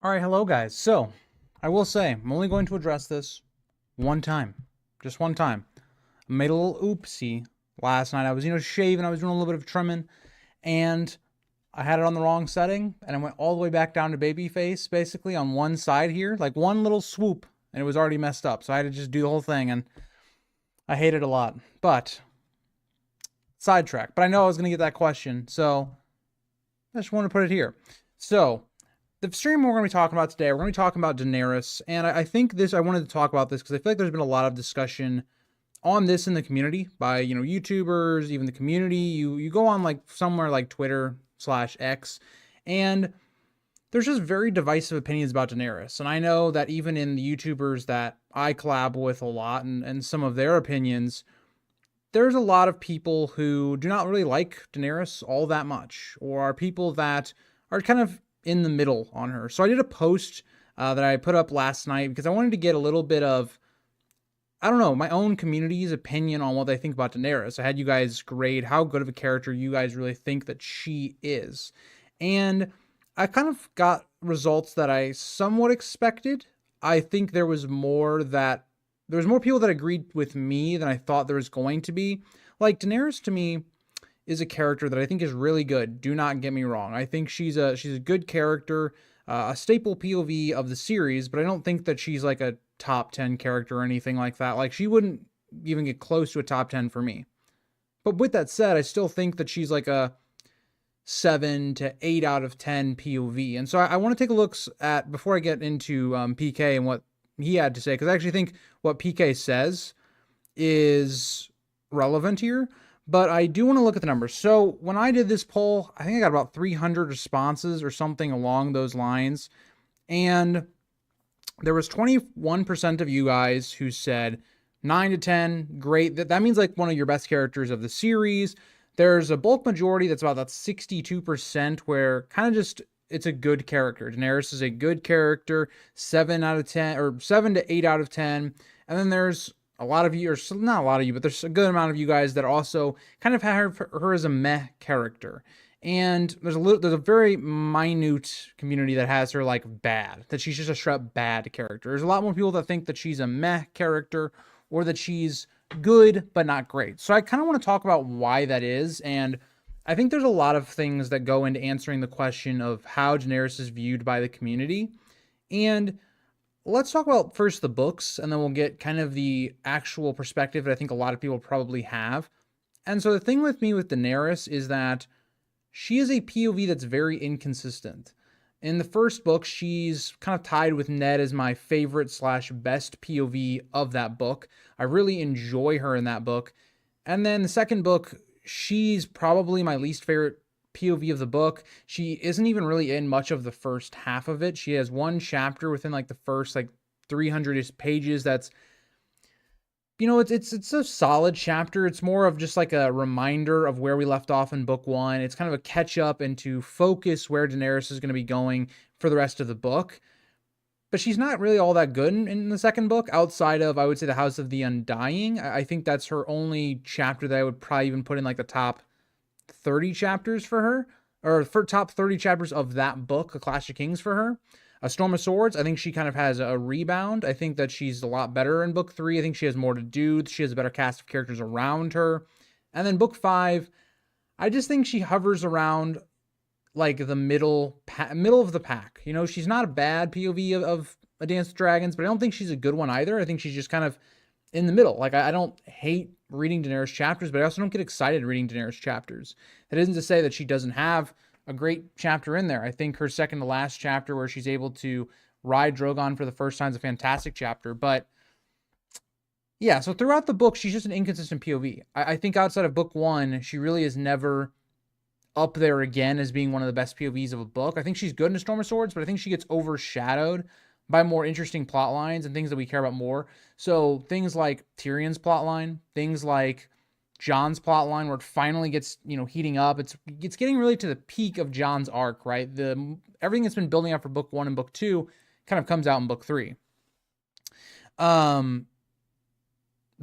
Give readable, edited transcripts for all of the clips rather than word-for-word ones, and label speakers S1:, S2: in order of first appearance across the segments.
S1: All right, hello guys. So, I will say, I'm only going to address this one time. Just one time. I made a little oopsie last night. I was, shaving, I was doing a little bit of trimming, and I had it on the wrong setting, and I went all the way back down to baby face, basically, on one side here, like one little swoop, and it was already messed up. So I had to just do the whole thing, and I hate it a lot. But, sidetrack. But I know I was going to get that question, so I just want to put it here. So, the stream we're going to be talking about today, we're going to be talking about Daenerys, and I think I wanted to talk about this because I feel like there's been a lot of discussion on this in the community by, YouTubers, even the community. You go on like somewhere like Twitter/X, and there's just very divisive opinions about Daenerys. And I know that even in the YouTubers that I collab with a lot and some of their opinions, there's a lot of people who do not really like Daenerys all that much, or are people that are kind of in the middle on her. So I did a post that I put up last night because I wanted to get a little bit of, I don't know, my own community's opinion on what they think about Daenerys. I had you guys grade how good of a character you guys really think that she is. And I kind of got results that I somewhat expected. I think there was more people that agreed with me than I thought there was going to be. Like, Daenerys to me is a character that I think is really good. Do not get me wrong. I think she's a good character, a staple POV of the series, but I don't think that she's like a top 10 character or anything like that. Like, she wouldn't even get close to a top 10 for me. But with that said, I still think that she's like a 7 to 8 out of 10 POV. And so I want to take a look at, before I get into PK and what he had to say, because I actually think what PK says is relevant here. But I do want to look at the numbers. So when I did this poll, I think I got about 300 responses or something along those lines. And there was 21% of you guys who said 9 to 10, great. That means like one of your best characters of the series. There's a bulk majority that's about that 62% where kind of just it's a good character. Daenerys is a good character, 7 out of 10 or 7 to 8 out of 10. And then there's a lot of you, or not a lot of you, but there's a good amount of you guys that also kind of have her as a meh character. And there's a very minute community that has her like bad, that she's just a straight up bad character. There's a lot more people that think that she's a meh character or that she's good but not great. So I kind of want to talk about why that is, and I think there's a lot of things that go into answering the question of how Daenerys is viewed by the community. And let's talk about first the books, and then we'll get kind of the actual perspective that I think a lot of people probably have. And so the thing with me with Daenerys is that she is a POV that's very inconsistent. In the first book, she's kind of tied with Ned as my favorite / best POV of that book. I really enjoy her in that book. And then the second book, she's probably my least favorite POV of the book. She isn't even really in much of the first half of it. She has one chapter within like the first like 300 pages that's, it's a solid chapter. It's more of just like a reminder of where we left off in book one. It's kind of a catch up and to focus where Daenerys is going to be going for the rest of the book. But she's not really all that good in the second book, outside of, I would say, the House of the Undying. I think that's her only chapter that I would probably even put in like the top 30 chapters for her, or for top 30 chapters of that book, A Clash of Kings, for her. A Storm of Swords, I think she kind of has a rebound. I think that she's a lot better in book 3. I think she has more to do. She has a better cast of characters around her. And then book 5, I just think she hovers around like the middle of the pack. She's not a bad POV of A Dance with Dragons, but I don't think she's a good one either. I think she's just kind of in the middle. Like, I don't hate reading Daenerys chapters, but I also don't get excited reading Daenerys chapters. That isn't to say that she doesn't have a great chapter in there. I think her second to last chapter where she's able to ride Drogon for the first time is a fantastic chapter. But yeah, so throughout the book, she's just an inconsistent POV. I think outside of book 1, she really is never up there again as being one of the best POVs of a book. I think she's good in A Storm of Swords, but I think she gets overshadowed by more interesting plot lines and things that we care about more. So things like Tyrion's plot line, things like Jon's plot line, where it finally gets, heating up. It's getting really to the peak of Jon's arc, right? Everything that's been building up for book 1 and book 2 kind of comes out in book 3. But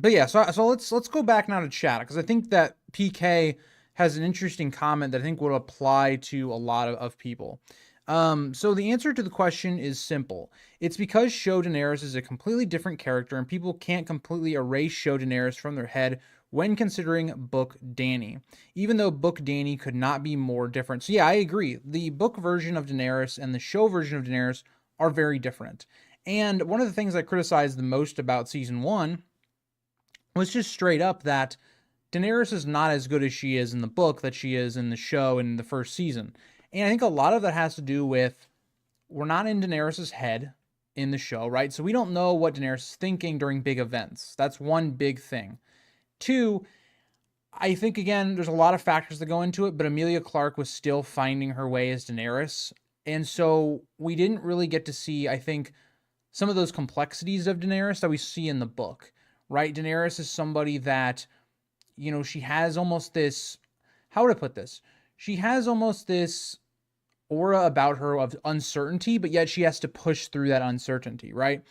S1: yeah, so let's go back now to chat, because I think that PK has an interesting comment that I think would apply to a lot of people. So the answer to the question is simple. It's because Show Daenerys is a completely different character, and people can't completely erase Show Daenerys from their head when considering Book Dany, even though Book Dany could not be more different. So yeah, I agree. The book version of Daenerys and the show version of Daenerys are very different. And one of the things I criticized the most about season one was just straight up that Daenerys is not as good as she is in the book that she is in the show in the first season. And I think a lot of that has to do with we're not in Daenerys' head in the show, right? So we don't know what Daenerys is thinking during big events. That's one big thing. Two, I think, again, there's a lot of factors that go into it, but Emilia Clarke was still finding her way as Daenerys. And so we didn't really get to see, I think, some of those complexities of Daenerys that we see in the book, right? Daenerys is somebody that, she has almost this, how would I put this? She has almost this aura about her of uncertainty, but yet she has to push through that uncertainty, right?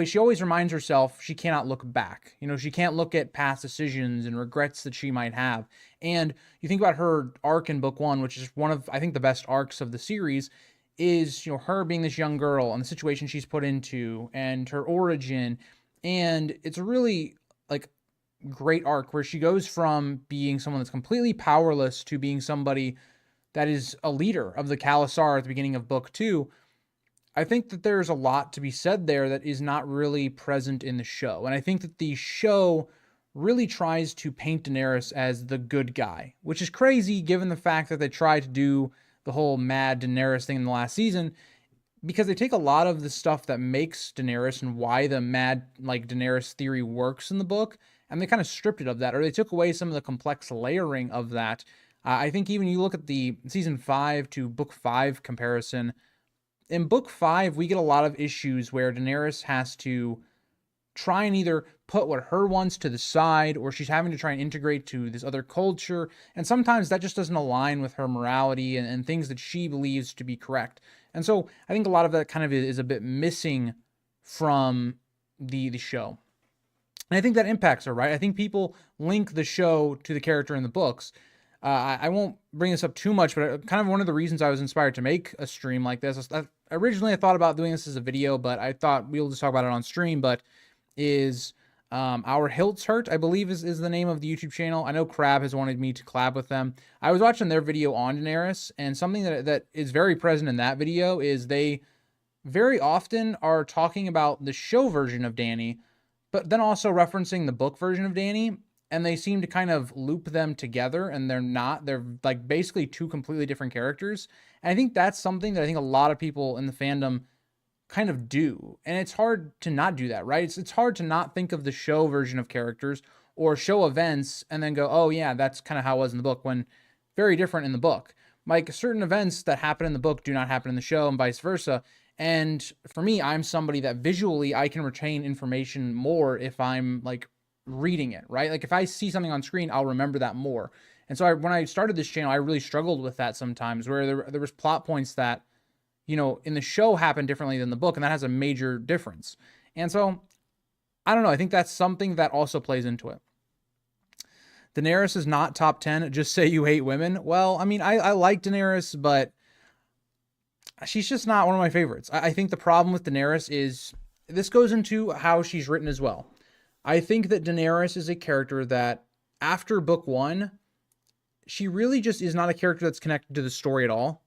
S1: She always reminds herself she cannot look back. She can't look at past decisions and regrets that she might have. And you think about her arc in book one, which is one of, I think, the best arcs of the series, is, her being this young girl and the situation she's put into and her origin. And it's a really like great arc where she goes from being someone that's completely powerless to being somebody that is a leader of the Khalasar at the beginning of book two. I think that there's a lot to be said there that is not really present in the show. And I think that the show really tries to paint Daenerys as the good guy, which is crazy given the fact that they tried to do the whole mad Daenerys thing in the last season, because they take a lot of the stuff that makes Daenerys and why the mad Daenerys theory works in the book, and they kind of stripped it of that, or they took away some of the complex layering of that. I think even you look at the season 5 to book 5 comparison. In book 5, we get a lot of issues where Daenerys has to try and either put what her wants to the side, or she's having to try and integrate to this other culture. And sometimes that just doesn't align with her morality and things that she believes to be correct. And so I think a lot of that kind of is a bit missing from the show. And I think that impacts her, right? I think people link the show to the character in the books. I won't bring this up too much, but kind of one of the reasons I was inspired to make a stream like this. Originally, I thought about doing this as a video, but I thought we'll just talk about it on stream. But is Our Hilts Hurt, I believe is the name of the YouTube channel. I know Crab has wanted me to collab with them. I was watching their video on Daenerys, and something that is very present in that video is they very often are talking about the show version of Dany, but then also referencing the book version of Dany. And they seem to kind of loop them together, and they're like basically two completely different characters. And I think that's something that I think a lot of people in the fandom kind of do. And it's hard to not do that, right? It's hard to not think of the show version of characters or show events and then go, oh yeah, that's kind of how it was in the book, when very different in the book. Like certain events that happen in the book do not happen in the show and vice versa. And for me, I'm somebody that visually I can retain information more if I'm like reading it, right? Like if I see something on screen, I'll remember that more. And so when I started this channel, I really struggled with that sometimes, where there was plot points that, in the show happened differently than the book, and that has a major difference. And so, I don't know, I think that's something that also plays into it. Daenerys is not top 10, just say you hate women. Well, I mean, I like Daenerys, but she's just not one of my favorites. I think the problem with Daenerys is, this goes into how she's written as well. I think that Daenerys is a character that, after book one, she really just is not a character that's connected to the story at all.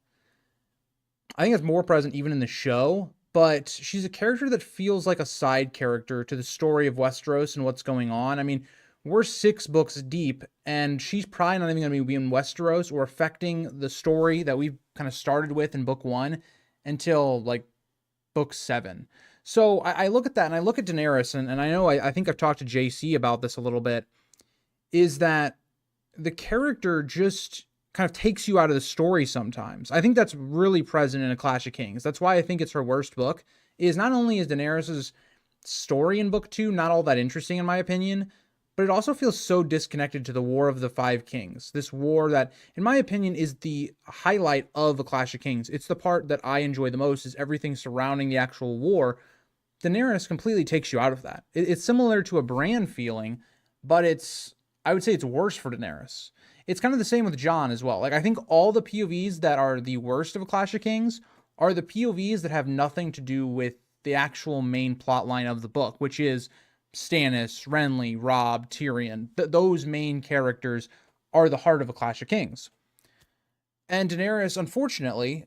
S1: I think it's more present even in the show, but she's a character that feels like a side character to the story of Westeros and what's going on. I mean, we're 6 books deep, and she's probably not even going to be in Westeros or affecting the story that we've kind of started with in book 1 until like book 7. So I look at that, and I look at Daenerys, and I know I think I've talked to JC about this a little bit, is that the character just kind of takes you out of the story sometimes. I think that's really present in A Clash of Kings. That's why I think it's her worst book, is not only is Daenerys' story in book 2 not all that interesting in my opinion, but it also feels so disconnected to the War of the Five Kings. This war that, in my opinion, is the highlight of A Clash of Kings. It's the part that I enjoy the most, is everything surrounding the actual war. Daenerys completely takes you out of that. It's similar to a Bran feeling, but I would say it's worse for Daenerys. It's kind of the same with Jon as well. Like, I think all the POVs that are the worst of A Clash of Kings are the POVs that have nothing to do with the actual main plot line of the book, which is Stannis, Renly, Robb, Tyrion. Those main characters are the heart of A Clash of Kings. And Daenerys, unfortunately,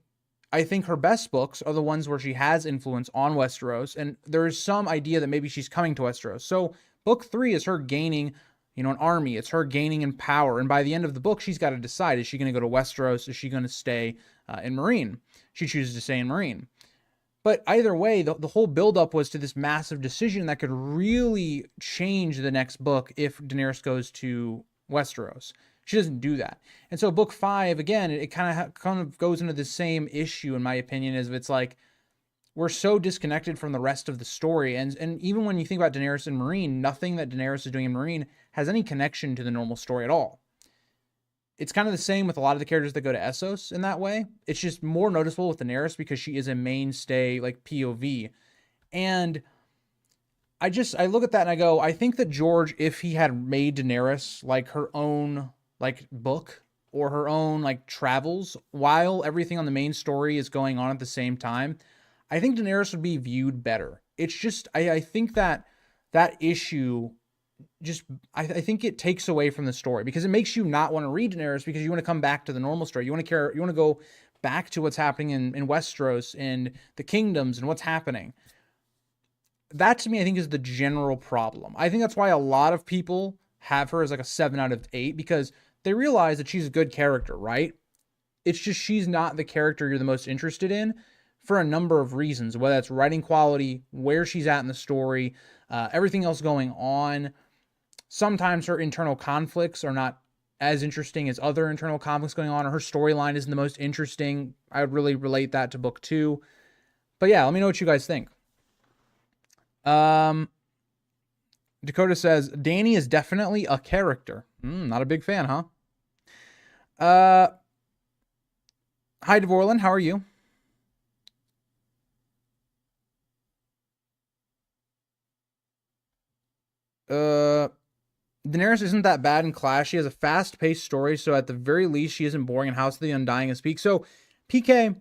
S1: I think her best books are the ones where she has influence on Westeros, and there's some idea that maybe she's coming to Westeros. So book 3 is her gaining, an army. It's her gaining in power, and by the end of the book, she's got to decide: is she going to go to Westeros? Is she going to stay in Meereen? She chooses to stay in Meereen. But either way, the whole buildup was to this massive decision that could really change the next book if Daenerys goes to Westeros. She doesn't do that. And so book 5, again, it kind of goes into the same issue, in my opinion, as if it's like, we're so disconnected from the rest of the story. And even when you think about Daenerys in Meereen, nothing that Daenerys is doing in Meereen has any connection to the normal story at all. It's kind of the same with a lot of the characters that go to Essos in that way. It's just more noticeable with Daenerys because she is a mainstay, like, POV. And I look at that and I go, I think that George, if he had made Daenerys like her own like book or her own like travels while everything on the main story is going on at the same time, I think Daenerys would be viewed better. It's just, I think that issue just, I think it takes away from the story because it makes you not want to read Daenerys because you want to come back to the normal story. You want to go back to what's happening in Westeros and the kingdoms and what's happening. That to me, I think, is the general problem. I think that's why a lot of people have her as like a 7 out of 8 because they realize that she's a good character, right? It's just she's not the character you're the most interested in for a number of reasons, whether that's writing quality, where she's at in the story, everything else going on. Sometimes her internal conflicts are not as interesting as other internal conflicts going on, or her storyline isn't the most interesting. I would really relate that to book 2. But yeah, let me know what you guys think. Dakota says, Dany is definitely a character. Not a big fan, huh? Hi, Dvorlin. How are you? Daenerys isn't that bad in Clash. She has a fast-paced story, so at the very least, she isn't boring in House of the Undying and Speak. So, PK,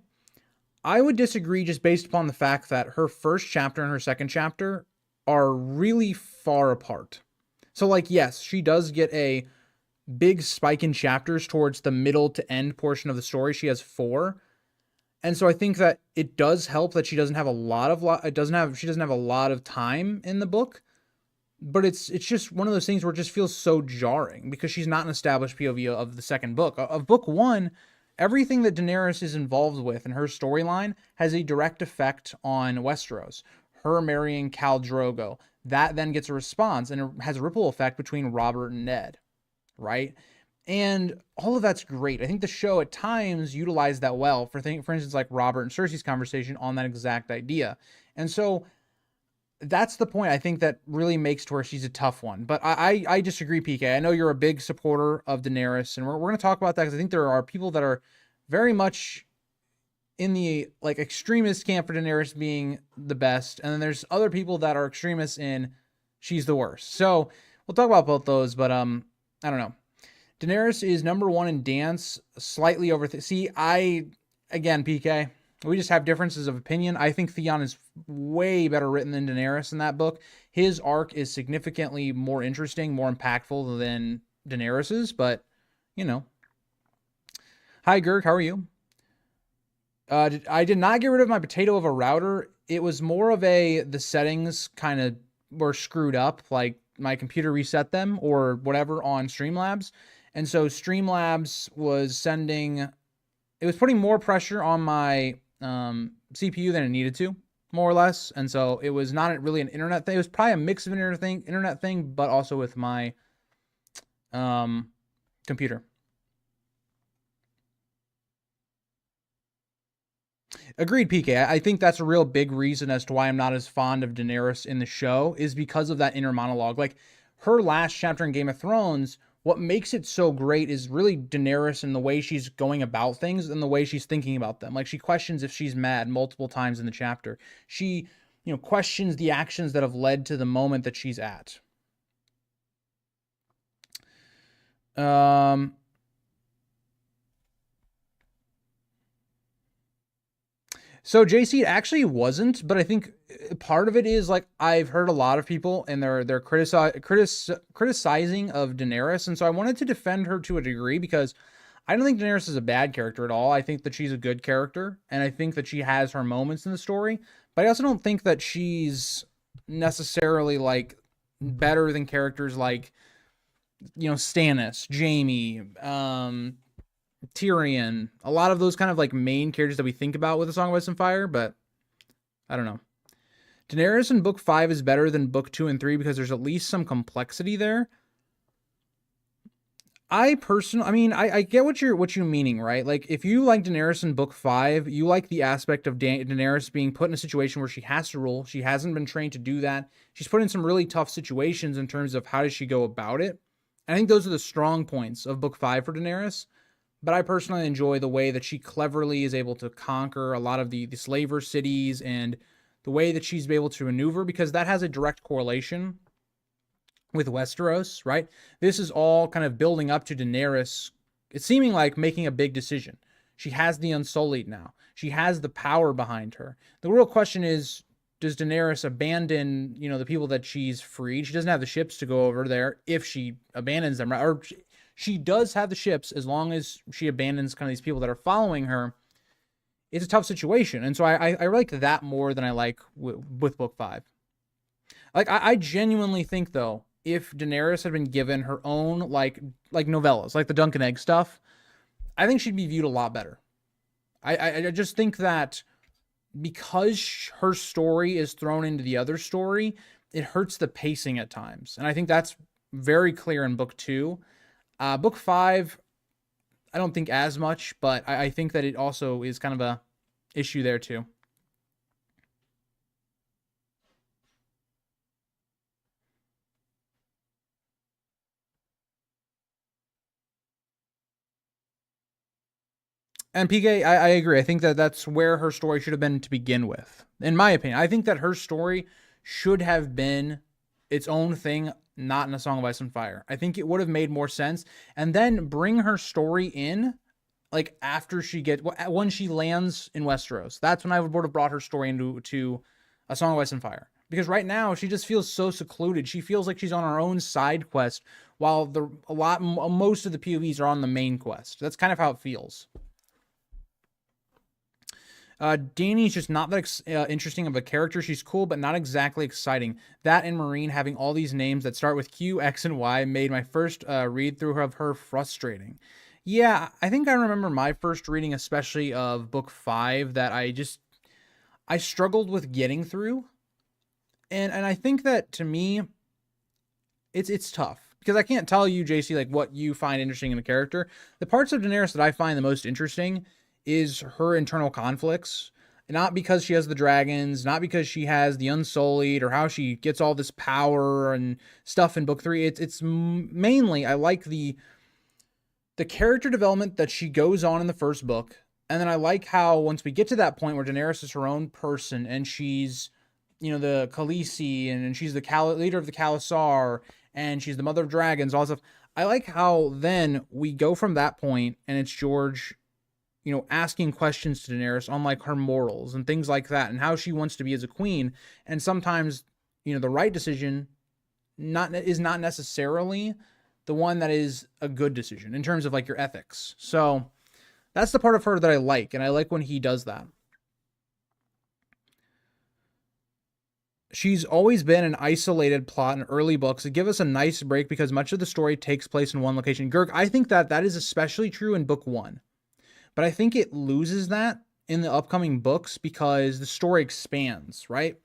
S1: I would disagree just based upon the fact that her first chapter and her second chapter are really far apart. So, like, yes, she does get a big spike in chapters towards the middle to end portion of the story. She has 4. And so I think that it does help that she doesn't have a lot of time in the book. But it's just one of those things where it just feels so jarring because she's not an established POV of the second book. Of book 1, everything that Daenerys is involved with in her storyline has a direct effect on Westeros. Her marrying Khal Drogo, that then gets a response and it has a ripple effect between Robert and Ned, right? And all of that's great. I think the show at times utilized that well for instance, like Robert and Cersei's conversation on that exact idea. And so that's the point I think that really makes to where she's a tough one. But I disagree, PK. I know you're a big supporter of Daenerys, and we're going to talk about that because I think there are people that are very much in the like extremist camp for Daenerys being the best, and then there's other people that are extremists in she's the worst. So we'll talk about both those, but I don't know. Daenerys is number 1 in dance, slightly over. Again, PK, we just have differences of opinion. I think Theon is way better written than Daenerys in that book. His arc is significantly more interesting, more impactful than Daenerys's, but, Hi, Gerg, how are you? I did not get rid of my potato of a router. It was more of the settings kind of were screwed up, like my computer reset them or whatever on Streamlabs. And so Streamlabs was putting more pressure on my CPU than it needed to, more or less. And so it was not really an internet thing. It was probably a mix of internet thing, but also with my computer. Agreed, PK. I think that's a real big reason as to why I'm not as fond of Daenerys in the show is because of that inner monologue. Like her last chapter in Game of Thrones, what makes it so great is really Daenerys and the way she's going about things and the way she's thinking about them. Like she questions if she's mad multiple times in the chapter. She, questions the actions that have led to the moment that she's at. So JC, it actually wasn't, but I think part of it is like I've heard a lot of people and they're criticizing of Daenerys, and so I wanted to defend her to a degree because I don't think Daenerys is a bad character at all. I think that she's a good character, and I think that she has her moments in the story, but I also don't think that she's necessarily like better than characters like Stannis, Jaime, Tyrion, a lot of those kind of like main characters that we think about with A Song of Ice and Fire, but I don't know. Daenerys in book 5 is better than book 2 and 3 because there's at least some complexity there. I mean, I get what you're meaning, right? Like if you like Daenerys in book 5, you like the aspect of Daenerys being put in a situation where she has to rule. She hasn't been trained to do that. She's put in some really tough situations in terms of how does she go about it. And I think those are the strong points of book 5 for Daenerys. But I personally enjoy the way that she cleverly is able to conquer a lot of the slaver cities and the way that she's able to maneuver, because that has a direct correlation with Westeros, right? This is all kind of building up to Daenerys. It's seeming like making a big decision. She has the Unsullied now. She has the power behind her. The real question is, does Daenerys abandon, the people that she's freed? She doesn't have the ships to go over there if she abandons them, right? Or she does have the ships as long as she abandons kind of these people that are following her. It's a tough situation. And so I like that more than I like with book 5. Like, I genuinely think, though, if Daenerys had been given her own, like novellas, like the Dunk and Egg stuff, I think she'd be viewed a lot better. I just think that because her story is thrown into the other story, it hurts the pacing at times. And I think that's very clear in book 2. Book 5, I don't think as much, but I think that it also is kind of a issue there too. And PK, I agree. I think that that's where her story should have been to begin with. In my opinion, I think that her story should have been its own thing, not in A Song of Ice and Fire. I think it would have made more sense. And then bring her story in, like after when she lands in Westeros. That's when I would have brought her story into A Song of Ice and Fire. Because right now she just feels so secluded. She feels like she's on her own side quest, while most of the POVs are on the main quest. That's kind of how it feels. Dany's just not that interesting of a character. She's cool, but not exactly exciting. That and Marine having all these names that start with Q, X, and Y made my first read through of her frustrating. Yeah, I think I remember my first reading, especially of book 5, that I struggled with getting through. And I think that to me, it's tough. Because I can't tell you, JC, like what you find interesting in a character. The parts of Daenerys that I find the most interesting is her internal conflicts. Not because she has the dragons, not because she has the Unsullied, or how she gets all this power and stuff in book 3. It's mainly, I like the character development that she goes on in the first book. And then I like how once we get to that point where Daenerys is her own person and she's, the Khaleesi and she's the leader of the Khalasar and she's the mother of dragons, all that stuff. I like how then we go from that point and it's George, asking questions to Daenerys on like her morals and things like that and how she wants to be as a queen. And sometimes, the right decision is not necessarily the one that is a good decision in terms of like your ethics. So that's the part of her that I like. And I like when he does that. She's always been an isolated plot in early books that give us a nice break because much of the story takes place in one location. Girk, I think that is especially true in book 1. But I think it loses that in the upcoming books because the story expands, right?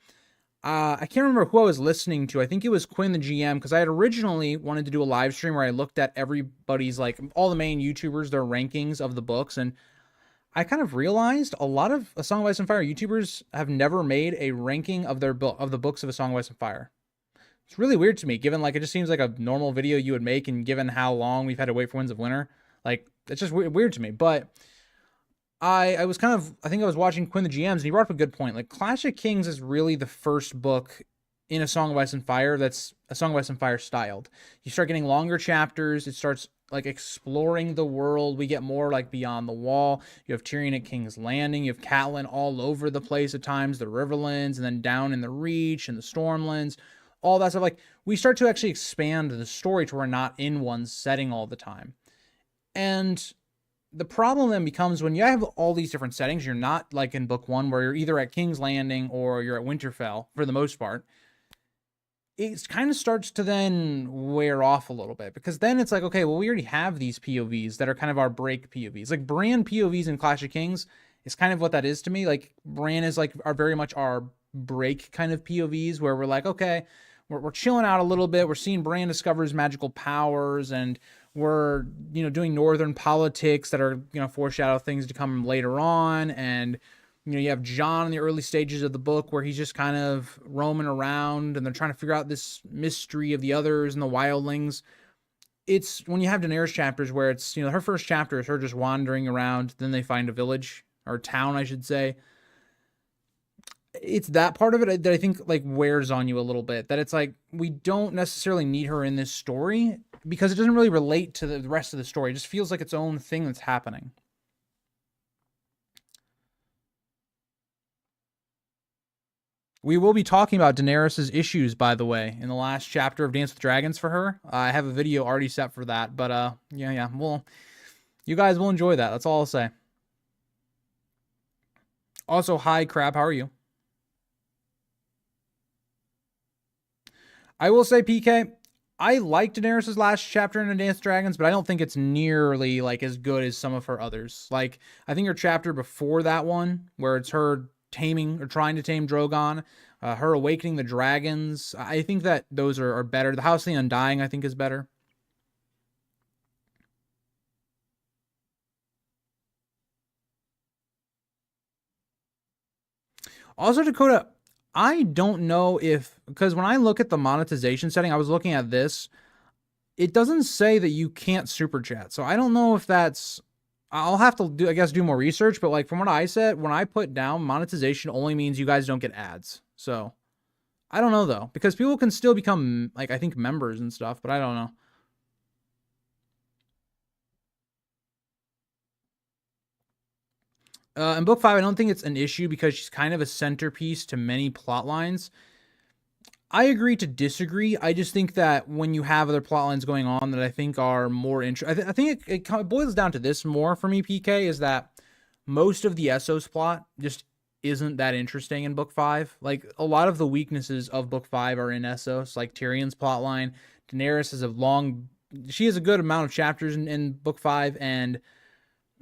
S1: I can't remember who I was listening to. I think it was Quinn, the GM, because I had originally wanted to do a live stream where I looked at everybody's, like, all the main YouTubers, their rankings of the books, and I kind of realized a lot of A Song of Ice and Fire YouTubers have never made a ranking of the books of A Song of Ice and Fire. It's really weird to me, given, like, it just seems like a normal video you would make, and given how long we've had to wait for Winds of Winter. Like, it's just weird to me, but I was I think I was watching Quinn the GMs, and he brought up a good point. Like, Clash of Kings is really the first book in A Song of Ice and Fire that's A Song of Ice and Fire styled. You start getting longer chapters. It starts like exploring the world. We get more like Beyond the Wall. You have Tyrion at King's Landing. You have Catelyn all over the place at times, the Riverlands, and then down in the Reach and the Stormlands, all that stuff. Like we start to actually expand the story to where we're not in one setting all the time. And the problem then becomes when you have all these different settings, you're not like in book one where you're either at King's Landing or you're at Winterfell for the most part. It kind of starts to then wear off a little bit because then it's like, okay, well, we already have these POVs that are kind of our break POVs. Like Bran POVs in Clash of Kings is kind of what that is to me. Like Bran is like our very much our break kind of POVs where we're like, okay, we're chilling out a little bit. We're seeing Bran discover his magical powers, and we're, you know, doing northern politics that are, you know, foreshadow things to come later on. And you know, you have Jon in the early stages of the book where he's just kind of roaming around and they're trying to figure out this mystery of the others and the wildlings. It's when you have Daenerys chapters where it's, you know, her first chapter is her just wandering around. Then they find a village or town, I should say. It's that part of it that I think like wears on you a little bit, that it's like, we don't necessarily need her in this story because it doesn't really relate to the rest of the story. It just feels like its own thing that's happening. We will be talking about Daenerys' issues, by the way, in the last chapter of Dance with Dragons for her. I have a video already set for that, but yeah, well, you guys will enjoy that. That's all I'll say. Also, hi, Crab, how are you? I will say, PK, I liked Daenerys' last chapter in A Dance with Dragons, but I don't think it's nearly like as good as some of her others. Like, I think her chapter before that one, where it's her taming or trying to tame Drogon, her awakening the dragons, I think that those are better. The House of the Undying, I think, is better. Also, Dakota, I don't know if, because when I look at the monetization setting, I was looking at this, it doesn't say that you can't super chat. So I don't know if that's, I'll have to do, I guess, do more research, but like from what I said, when I put down monetization only means you guys don't get ads. So I don't know though, because people can still become like, I think, members and stuff, but I don't know. In book 5, I don't think it's an issue because she's kind of a centerpiece to many plot lines. I agree to disagree. I just think that when you have other plot lines going on that I think are more interesting, I think it boils down to this more for me, PK, is that most of the Essos plot just isn't that interesting in book 5. Like, a lot of the weaknesses of book 5 are in Essos, like Tyrion's plot line. Daenerys has she has a good amount of chapters in book 5, and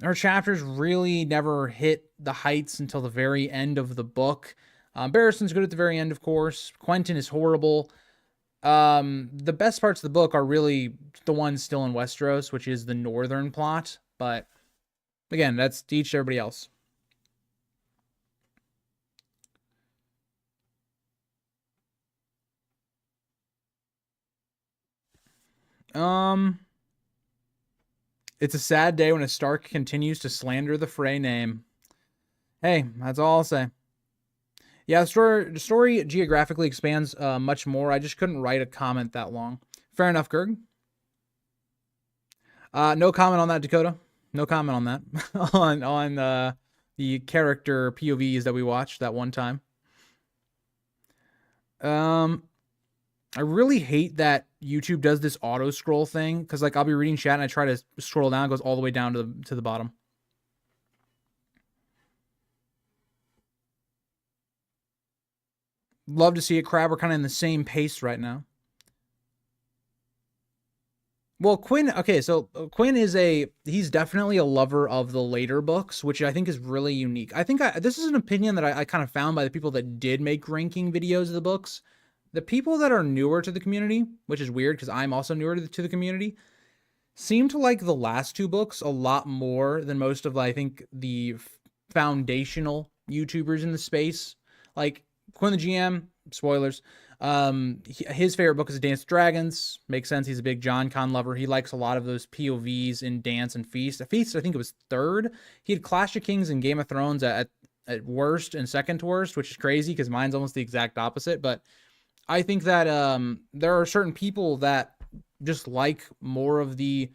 S1: her chapters really never hit the heights until the very end of the book. Barristan's good at the very end, of course. Quentin is horrible. The best parts of the book are really the ones still in Westeros, which is the northern plot. But again, that's to each everybody else. It's a sad day when a Stark continues to slander the Frey name. Hey, that's all I'll say. Yeah, the story geographically expands much more. I just couldn't write a comment that long. Fair enough, Gerg. No comment on that, Dakota. No comment on that. on the character POVs that we watched that one time. I really hate that YouTube does this auto scroll thing, because like I'll be reading chat and I try to scroll down, it goes all the way down to the bottom. Love to see it, Crab. We're kind of in the same pace right now. Well, Quinn, okay, so Quinn he's definitely a lover of the later books, which I think is really unique. I think this is an opinion that I kind of found by the people that did make ranking videos of the books. The people that are newer to the community, which is weird because I'm also newer to the community, seem to like the last two books a lot more than most of, I think, the foundational YouTubers in the space. Like, Quinn the GM, spoilers, his favorite book is Dance with Dragons. Makes sense. He's a big John Con lover. He likes a lot of those POVs in Dance and Feast. Feast, I think it was third. He had Clash of Kings and Game of Thrones at worst and second to worst, which is crazy because mine's almost the exact opposite. But I think that there are certain people that just like more of the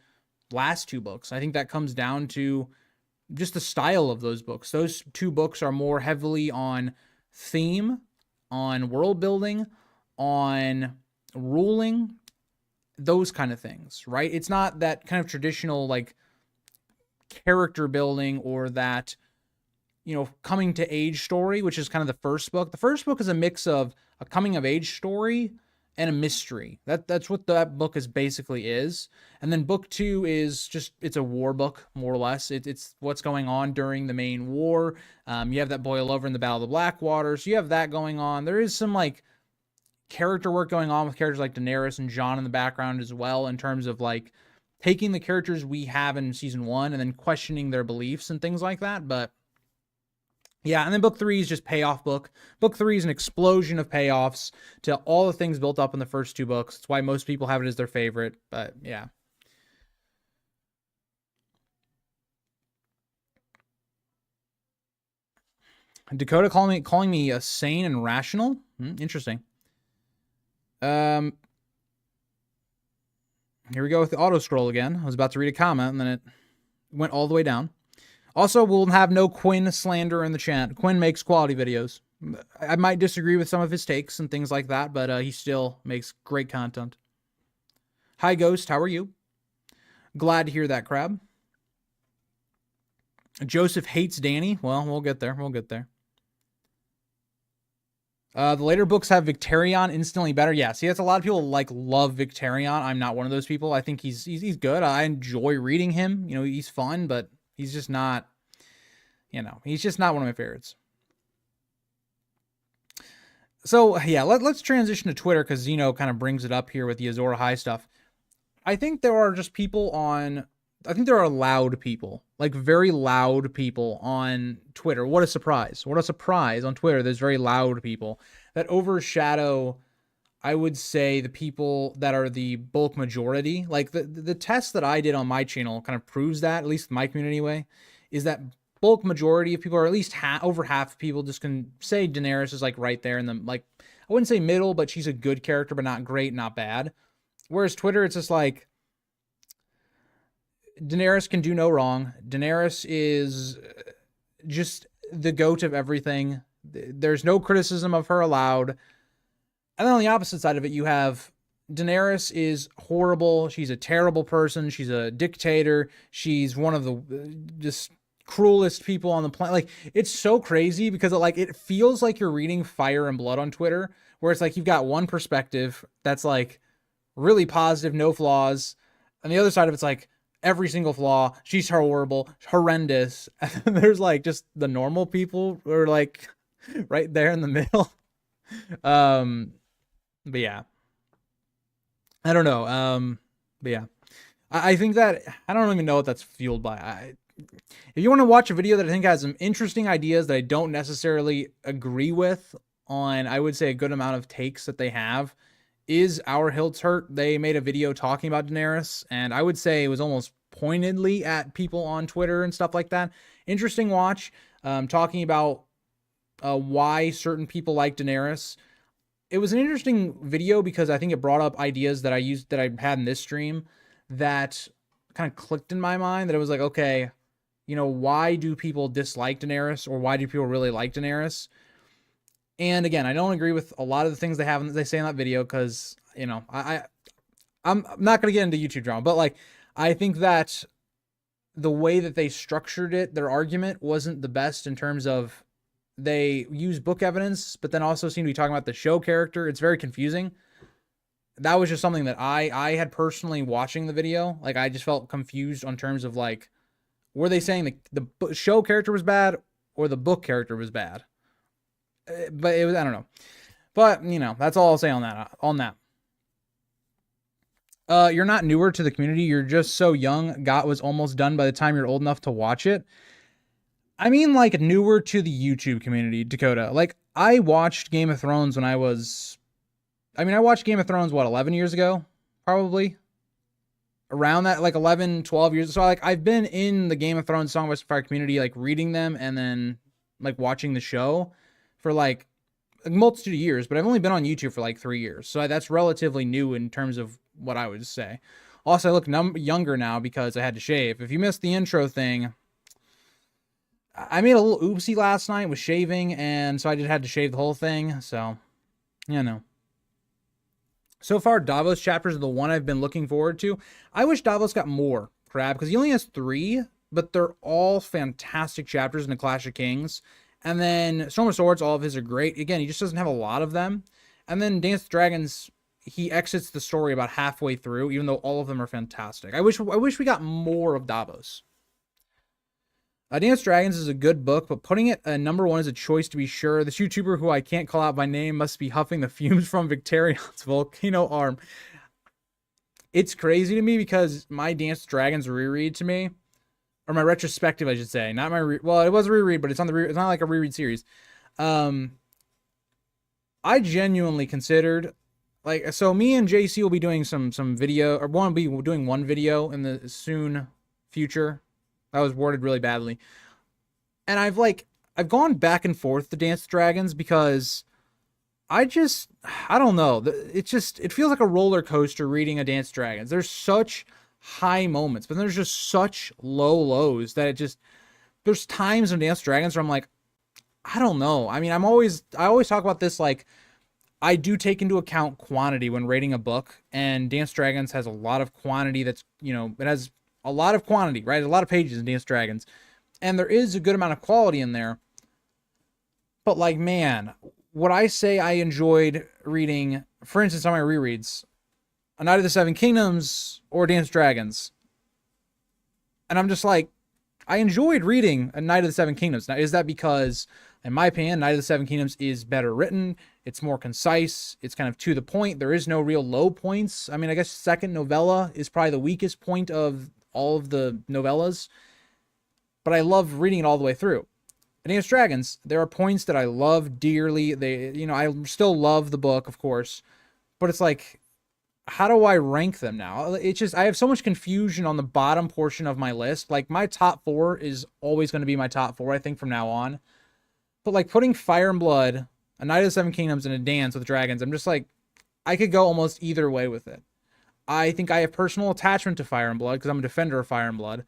S1: last two books. I think that comes down to just the style of those books. Those two books are more heavily on theme, on world building, on ruling, those kind of things, right? It's not that kind of traditional like character building or that, you know, coming to age story, which is kind of the first book. The first book is a mix of a coming of age story and a mystery. That's what that book is basically is. And then book two is just, it's a war book, more or less. It's what's going on during the main war. You have that boil over in the Battle of the Blackwater, so you have that going on. There is some like character work going on with characters like Daenerys and Jon in the background as well, in terms of like taking the characters we have in season one and then questioning their beliefs and things like that. But yeah, and then book three is just payoff book. Book three is an explosion of payoffs to all the things built up in the first two books. That's why most people have it as their favorite. But yeah. Dakota calling me a sane and rational. Interesting. Here we go with the auto scroll again. I was about to read a comment and then it went all the way down. Also, we'll have no Quinn slander in the chat. Quinn makes quality videos. I might disagree with some of his takes and things like that, but he still makes great content. Hi, Ghost. How are you? Glad to hear that, Crab. Joseph hates Dany. Well, we'll get there. We'll get there. The later books have Victarion instantly better. Yeah, see, that's a lot of people like love Victarion. I'm not one of those people. I think he's good. I enjoy reading him. You know, he's fun, but he's just not, you know, he's just not one of my favorites. So yeah, let's transition to Twitter because Zeno kind of brings it up here with the Azor Ahai stuff. I think there are just people on, I think there are loud people, like very loud people on Twitter. What a surprise. What a surprise on Twitter. There's very loud people that overshadow, I would say, the people that are the bulk majority. Like the test that I did on my channel kind of proves that, at least in my community way, is that bulk majority of people, or at least over half of people, just can say Daenerys is like right there in the, like, I wouldn't say middle, but she's a good character, but not great, not bad. Whereas Twitter, it's just like, Daenerys can do no wrong. Daenerys is just the goat of everything. There's no criticism of her allowed. And then on the opposite side of it, you have Daenerys is horrible. She's a terrible person. She's a dictator. She's one of the just cruelest people on the planet. Like, it's so crazy because it feels like you're reading Fire and Blood on Twitter, where it's like you've got one perspective that's like really positive, no flaws. And the other side of it's like, every single flaw, she's horrible, horrendous. And there's like just the normal people who are like right there in the middle. But yeah, I don't know. But yeah, I think that, I don't even know what that's fueled by. If you want to watch a video that I think has some interesting ideas that I don't necessarily agree with on, I would say a good amount of takes that they have, is Our Hilts Hurt. They made a video talking about Daenerys, and I would say it was almost pointedly at people on Twitter and stuff like that. Interesting watch, talking about why certain people like Daenerys. It was an interesting video because I think it brought up ideas that I had in this stream that kind of clicked in my mind, that it was like, okay, you know, why do people dislike Daenerys, or why do people really like Daenerys? And again, I don't agree with a lot of the things they say in that video, because, you know, I'm not going to get into YouTube drama, but like, I think that the way that they structured it, their argument wasn't the best in terms of they use book evidence, but then also seem to be talking about the show character. It's very confusing. That was just something that I had personally watching the video. Like, I just felt confused on terms of like, were they saying the show character was bad or the book character was bad? But it was, I don't know. But, you know, that's all I'll say on that. You're not newer to the community. You're just so young. GOT was almost done by the time you're old enough to watch it. I mean, like, newer to the YouTube community, Dakota. Like, I watched Game of Thrones when I watched Game of Thrones, 11 years ago? Probably. Around that, like 11, 12 years. So, like, I've been in the Game of Thrones Song of Ice and Fire community, like, reading them and then, like, watching the show for, like, a multitude of years. But I've only been on YouTube for, like, 3 years. So that's relatively new in terms of what I would say. Also, I look younger now because I had to shave. If you missed the intro thing, I made a little oopsie last night with shaving, and so I just had to shave the whole thing. So, you know. So far, Davos chapters are the one I've been looking forward to. I wish Davos got more, Crab, because he only has 3, but they're all fantastic chapters in the Clash of Kings. And then Storm of Swords, all of his are great. Again, he just doesn't have a lot of them. And then Dance with Dragons, he exits the story about halfway through, even though all of them are fantastic. I wish we got more of Davos. Dance Dragons is a good book, but putting it number 1 is a choice to be sure. This YouTuber, who I can't call out by name, must be huffing the fumes from Victarion's volcano arm. It's crazy to me because my Dance Dragons reread to me, or my retrospective, I should say, not my well, it was a reread, but it's on the it's not like a reread series. I genuinely considered, like, so me and JC will be doing some video, or one will be doing one video in the soon future. That was worded really badly. And I've gone back and forth to Dance Dragons because I don't know. It feels like a roller coaster reading a Dance Dragons. There's such high moments, but there's just such low lows that there's times in Dance Dragons where I'm like, I don't know. I mean, I always talk about this, like, I do take into account quantity when rating a book, and Dance Dragons has a lot of quantity that's, it has a lot of quantity, right? A lot of pages in Dance Dragons. And there is a good amount of quality in there. But, like, man, would I say I enjoyed reading, for instance, on my rereads, A Knight of the Seven Kingdoms or Dance Dragons? And I'm just like, I enjoyed reading A Knight of the Seven Kingdoms. Now, is that because, in my opinion, Knight of the Seven Kingdoms is better written? It's more concise. It's kind of to the point. There is no real low points. I mean, I guess second novella is probably the weakest point of all of the novellas, but I love reading it all the way through. In Dance Dragons, there are points that I love dearly. I still love the book, of course, but it's like, how do I rank them now? It's just, I have so much confusion on the bottom portion of my list. Like, my top 4 is always going to be my top 4, I think, from now on. But, like, putting Fire and Blood, A Knight of the Seven Kingdoms, and A Dance with Dragons, I'm just like, I could go almost either way with it. I think I have personal attachment to Fire and Blood because I'm a defender of Fire and Blood.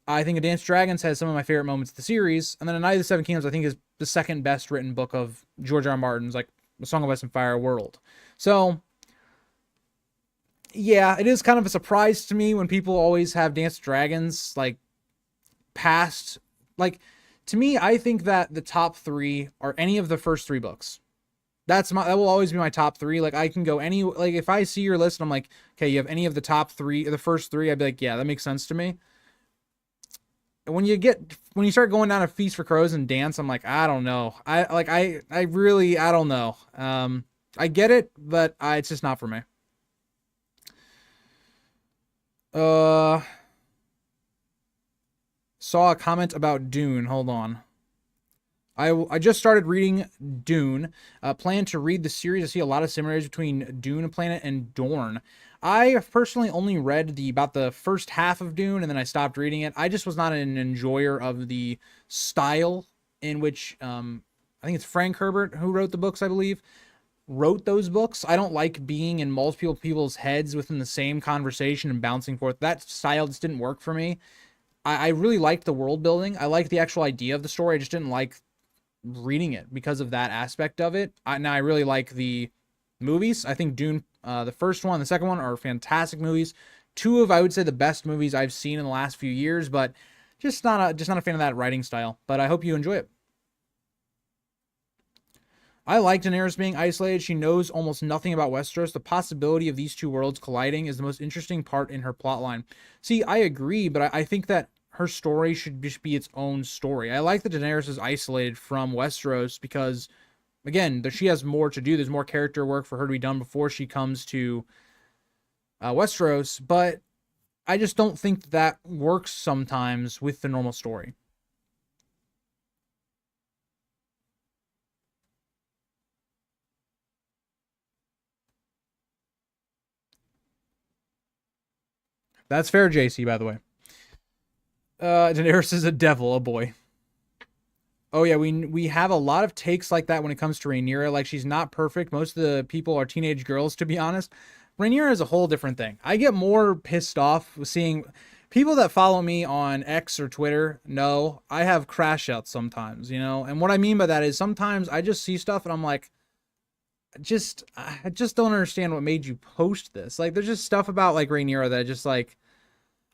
S1: I think A Dance Dragons has some of my favorite moments of the series. And then A Knight of the Seven Kingdoms, I think, is the second best written book of George R. R. Martin's, like, A Song of Ice and Fire world. So, yeah, it is kind of a surprise to me when people always have Dance Dragons, like, past. Like, to me, I think that the top 3 are any of the first 3 books. That will always be my top 3. Like, I can go any, like, if I see your list and I'm like, okay, you have any of the top 3, the first 3, I'd be like, yeah, that makes sense to me. And when you start going down to Feast for Crows and Dance, I'm like, I don't know. I don't know. I get it, but it's just not for me. Saw a comment about Dune. Hold on. I just started reading Dune. Plan to read the series. I see a lot of similarities between Dune Planet and Dorne. I personally only read about the first half of Dune, and then I stopped reading it. I just was not an enjoyer of the style in which, I think it's Frank Herbert who wrote the books, I believe, wrote those books. I don't like being in multiple people's heads within the same conversation and bouncing forth. That style just didn't work for me. I really liked the world building. I liked the actual idea of the story. I just didn't like reading it because of that aspect of it. Now I really like the movies. I think Dune, the first one, the second one are fantastic movies. 2 of, I would say, the best movies I've seen in the last few years, but just not a fan of that writing style. But I hope you enjoy it. I like Daenerys being isolated. She knows almost nothing about Westeros. The possibility of these 2 worlds colliding is the most interesting part in her plotline. See, I agree, but I think that her story should just be its own story. I like that Daenerys is isolated from Westeros because, again, she has more to do. There's more character work for her to be done before she comes to Westeros, but I just don't think that works sometimes with the normal story. That's fair, JC, by the way. Daenerys is a devil, oh boy. Oh yeah, we have a lot of takes like that when it comes to Rhaenyra. Like, she's not perfect. Most of the people are teenage girls, to be honest. Rhaenyra is a whole different thing. I get more pissed off with seeing people that follow me on X or Twitter know I have crash outs sometimes, you know? And what I mean by that is sometimes I just see stuff and I'm like, I just don't understand what made you post this. Like, there's just stuff about like Rhaenyra that just like,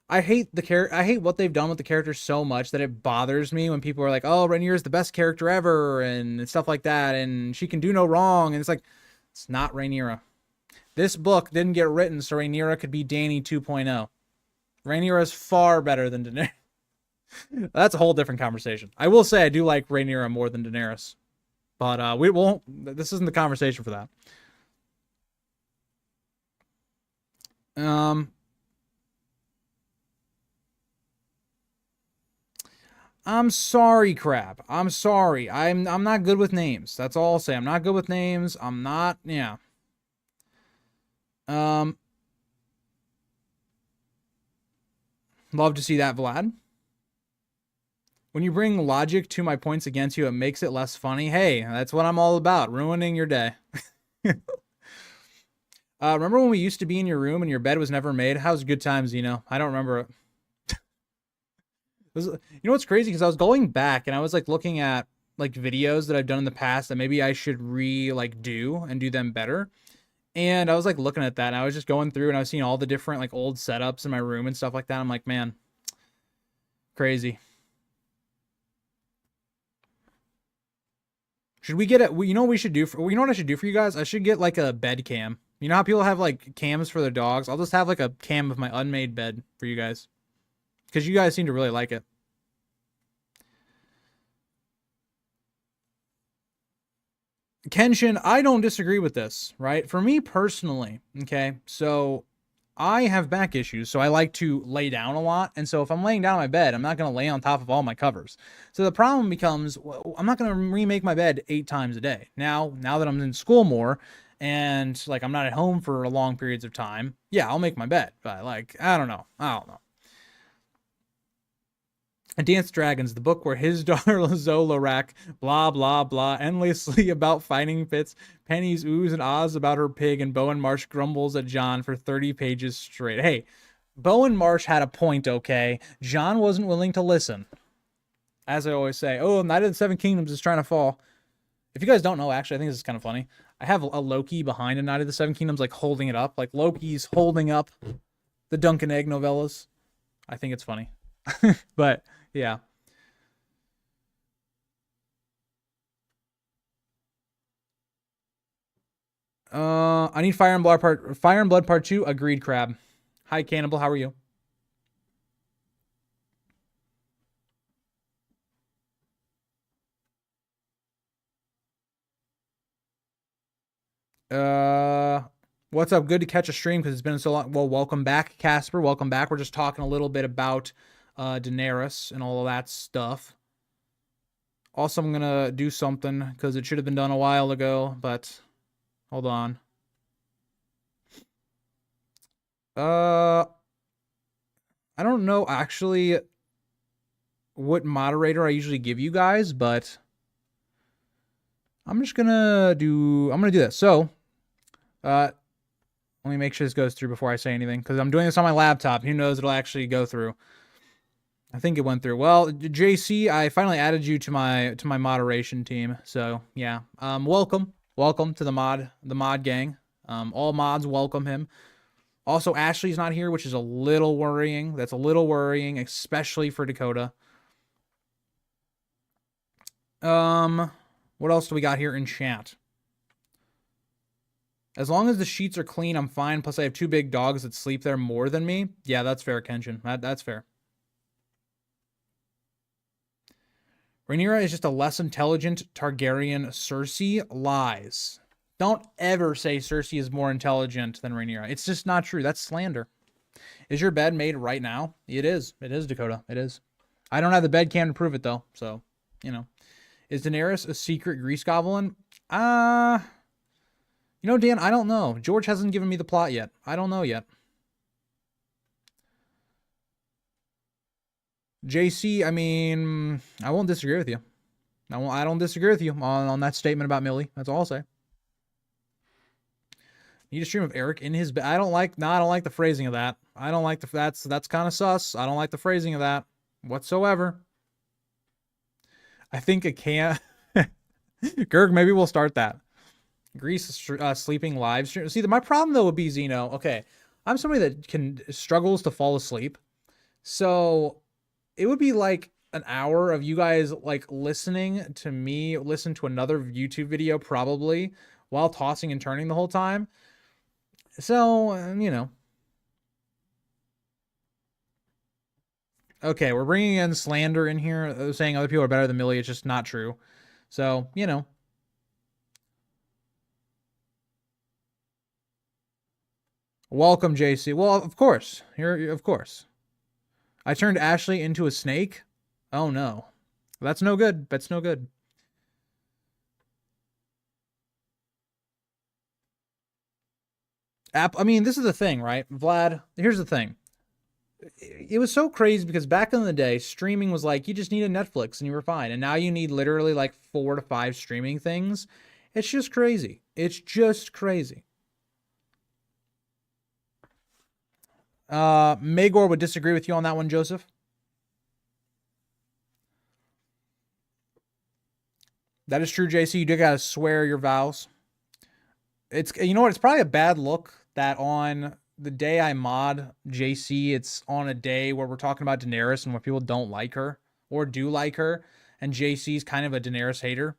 S1: I hate I hate what they've done with the character so much that it bothers me when people are like, "Oh, Rhaenyra is the best character ever," and stuff like that, and she can do no wrong. And it's like, it's not Rhaenyra. This book didn't get written so Rhaenyra could be Dany 2.0. Rhaenyra is far better than Daenerys. That's a whole different conversation. I will say I do like Rhaenyra more than Daenerys, but we won't. This isn't the conversation for that. I'm sorry, Crab. I'm sorry. I'm not good with names. That's all I'll say. I'm not good with names. I'm not. Yeah. Love to see that, Vlad. When you bring logic to my points against you, it makes it less funny. Hey, that's what I'm all about. Ruining your day. Remember when we used to be in your room and your bed was never made? How's good times, you know? I don't remember it. You know what's crazy? Because I was going back and I was like looking at like videos that I've done in the past that maybe I should do and do them better. And I was like looking at that and I was just going through and I was seeing all the different like old setups in my room and stuff like that. I'm like, man, crazy. Should we get it? You know what we should do you know what I should do for you guys? I should get like a bed cam. You know how people have like cams for their dogs? I'll just have like a cam of my unmade bed for you guys. Because you guys seem to really like it. Kenshin, I don't disagree with this, right? For me personally, okay, so I have back issues, so I like to lay down a lot. And so if I'm laying down on my bed, I'm not going to lay on top of all my covers. So the problem becomes, well, I'm not going to remake my bed 8 times a day. Now that I'm in school more and like I'm not at home for long periods of time, yeah, I'll make my bed. But like, I don't know. Dance Dragons, the book where his daughter Zolorak, blah, blah, blah, endlessly about fighting fits, Penny's oohs and ahs about her pig, and Bowen Marsh grumbles at Jon for 30 pages straight. Hey, Bowen Marsh had a point, okay? Jon wasn't willing to listen. As I always say, oh, Knight of the Seven Kingdoms is trying to fall. If you guys don't know, actually, I think this is kind of funny. I have a Loki behind a Knight of the Seven Kingdoms, like holding it up. Like Loki's holding up the Dunk and Egg novellas. I think it's funny. But yeah. I need Fire and Blood Part 2. Agreed, Crab. Hi, Cannibal. How are you? What's up? Good to catch a stream because it's been so long. Well, welcome back, Casper. Welcome back. We're just talking a little bit about Daenerys and all of that stuff. Also, I'm gonna do something because it should have been done a while ago, but hold on. I don't know actually what moderator I usually give you guys, but I'm gonna do this. So, let me make sure this goes through before I say anything because I'm doing this on my laptop. Who knows it'll actually go through. I think it went through. Well, JC, I finally added you to my moderation team. So yeah, welcome to the mod gang. All mods welcome him. Also, Ashley's not here, which is a little worrying. That's a little worrying, especially for Dakota. What else do we got here in chat? As long as the sheets are clean, I'm fine. Plus, I have 2 big dogs that sleep there more than me. Yeah, that's fair, Kenshin. That's fair. Rhaenyra is just a less intelligent Targaryen. Cersei lies. Don't ever say Cersei is more intelligent than Rhaenyra. It's just not true. That's slander. Is your bed made right now? It is. It is, Dakota. It is. I don't have the bed cam to prove it, though. So, you know. Is Daenerys a secret grease goblin? You know, Dan, I don't know. George hasn't given me the plot yet. I don't know yet. JC, I mean, I won't disagree with you. I don't disagree with you on that statement about Millie. That's all I'll say. Need a stream of Eric in his bed. I don't like the phrasing of that. I don't like that's kind of sus. I don't like the phrasing of that whatsoever. I think it can't. Gerg, maybe we'll start that. Greece sleeping live stream. See, my problem though would be Zeno. Okay, I'm somebody that struggles to fall asleep, so it would be like an hour of you guys like listening to me listen to another YouTube video probably while tossing and turning the whole time. So you know. Okay, we're bringing in slander in here, saying other people are better than Millie. It's just not true. So, you know. Welcome, JC. Well, of course. Of course. I turned Ashley into a snake? Oh, no. That's no good. That's no good. I mean, this is the thing, right? Vlad, here's the thing. It was so crazy because back in the day, streaming was like, you just needed Netflix and you were fine. And now you need literally like 4 to 5 streaming things. It's just crazy. It's just crazy. Magor would disagree with you on that one, Joseph. That is true, JC. You do gotta swear your vows. It's, you know what? It's probably a bad look that on the day I mod JC, it's on a day where we're talking about Daenerys and where people don't like her or do like her, and JC's kind of a Daenerys hater.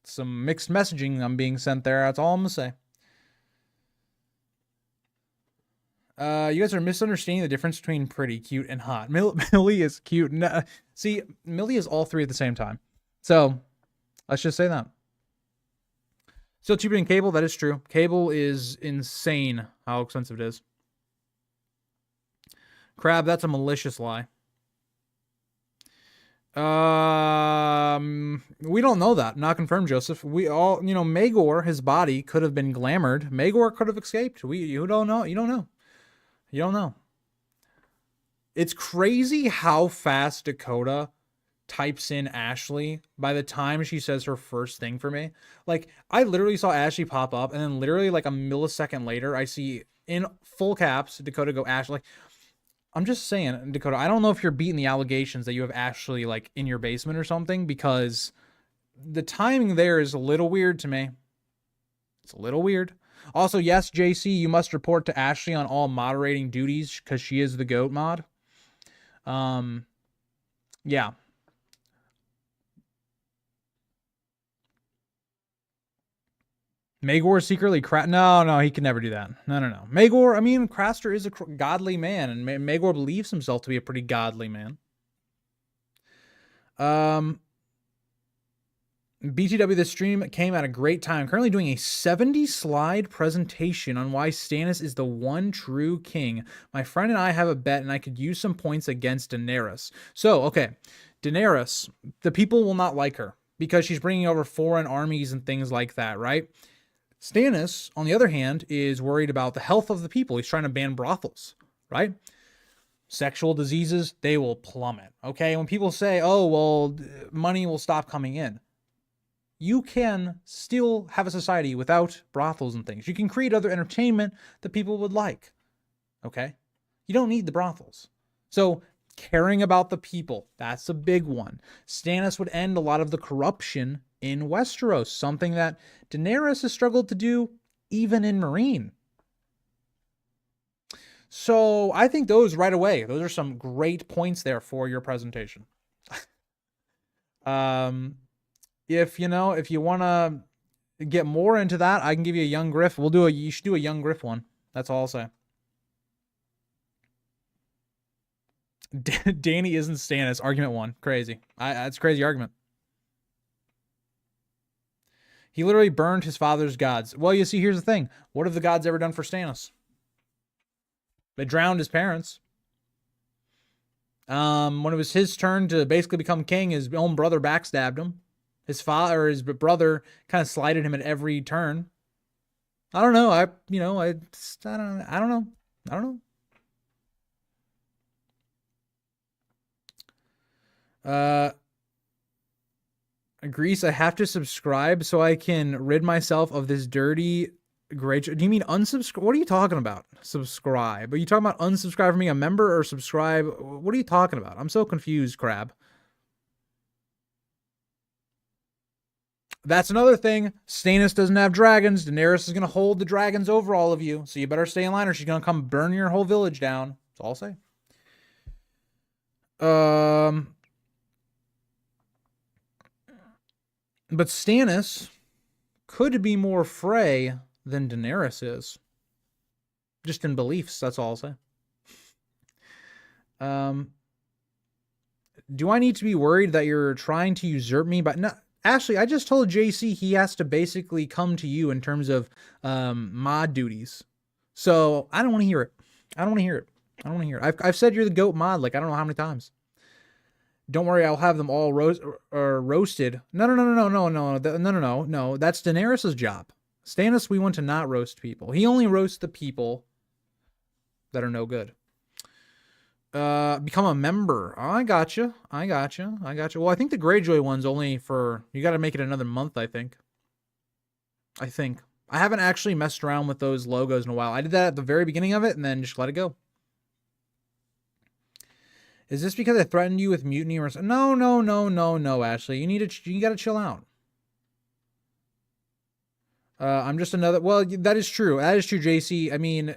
S1: Some mixed messaging I'm being sent there. That's all I'm gonna say. You guys are misunderstanding the difference between pretty, cute, and hot. Millie is cute. No, see, Millie is all three at the same time. So, let's just say that. Still cheaper than cable, that is true. Cable is insane how expensive it is. Crab, that's a malicious lie. We don't know that. Not confirmed, Joseph. We all, you know, Magor, his body could have been glamored. Magor could have escaped. You don't know. You don't know. You don't know. It's crazy how fast Dakota types in Ashley by the time she says her first thing for me. Like, I literally saw Ashley pop up, and then literally like a millisecond later, I see in full caps Dakota go Ashley. Like, I'm just saying, Dakota, I don't know if you're beating the allegations that you have Ashley like in your basement or something, because the timing there is a little weird to me. It's a little weird. Also, yes, JC, you must report to Ashley on all moderating duties because she is the GOAT mod. Yeah. Magor secretly no, he can never do that. No. Magor, I mean, Craster is a godly man, and Magor believes himself to be a pretty godly man. BTW, this stream came at a great time. Currently doing a 70-slide presentation on why Stannis is the one true king. My friend and I have a bet, and I could use some points against Daenerys. So, okay, Daenerys, the people will not like her because she's bringing over foreign armies and things like that, right? Stannis, on the other hand, is worried about the health of the people. He's trying to ban brothels, right? Sexual diseases, they will plummet, okay? When people say, oh, well, money will stop coming in, you can still have a society without brothels and things. You can create other entertainment that people would like, okay? You don't need the brothels. So caring about the people, that's a big one. Stannis would end a lot of the corruption in Westeros, something that Daenerys has struggled to do even in Meereen. So I think those right away, those are some great points there for your presentation. If you want to get more into that, I can give you a young Griff. You should do a young Griff one. That's all I'll say. Danny isn't Stannis. Argument 1. Crazy. That's a crazy argument. He literally burned his father's gods. Well, you see, here's the thing. What have the gods ever done for Stannis? They drowned his parents. When it was his turn to basically become king, his own brother backstabbed him. His brother kind of slighted him at every turn. I don't know. I don't know. Grease, I have to subscribe so I can rid myself of this dirty great. Do you mean unsubscribe? What are you talking about? Subscribe. Are you talking about unsubscribe from being a member or subscribe? What are you talking about? I'm so confused, Crab. That's another thing. Stannis doesn't have dragons. Daenerys is going to hold the dragons over all of you. So you better stay in line or she's going to come burn your whole village down. That's all I'll say. But Stannis could be more Frey than Daenerys is. Just in beliefs, that's all I'll say. Do I need to be worried that you're trying to usurp me? But no, Ashley, I just told JC he has to basically come to you in terms of mod duties. So I don't want to hear it. I don't want to hear it. I don't want to hear it. I've said you're the GOAT mod like I don't know how many times. Don't worry, I'll have them all roasted. No. That's Daenerys' job. Stannis, we want to not roast people. He only roasts the people that are no good. Become a member. Oh, I gotcha. Well, I think the Greyjoy one's only for, you got to make it another month, I think. I haven't actually messed around with those logos in a while. I did that at the very beginning of it and then just let it go. Is this because I threatened you with mutiny or something? No, Ashley. You got to chill out. I'm just another, well, that is true. That is true, JC. I mean,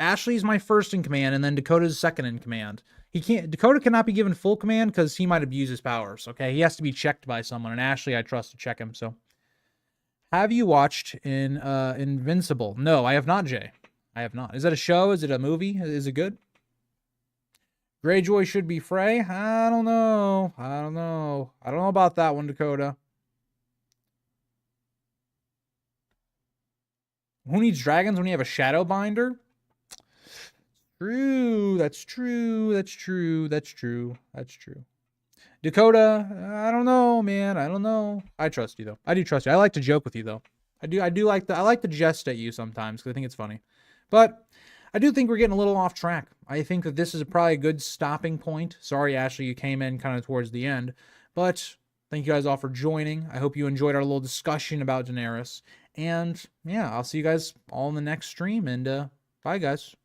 S1: Ashley's my first in command, and then Dakota's second in command. Dakota cannot be given full command because he might abuse his powers, okay? He has to be checked by someone, and Ashley, I trust to check him, so. Have you watched Invincible? No, I have not, Jay. I have not. Is that a show? Is it a movie? Is it good? Greyjoy should be Frey? I don't know. I don't know about that one, Dakota. Who needs dragons when you have a Shadowbinder? True. That's true. Dakota, I don't know, man. I don't know. I trust you though. I do trust you. I like to joke with you though. I like to jest at you sometimes because I think it's funny. But I do think we're getting a little off track. I think that this is probably a good stopping point. Sorry, Ashley, you came in kind of towards the end. But thank you guys all for joining. I hope you enjoyed our little discussion about Daenerys. And yeah, I'll see you guys all in the next stream. And bye, guys.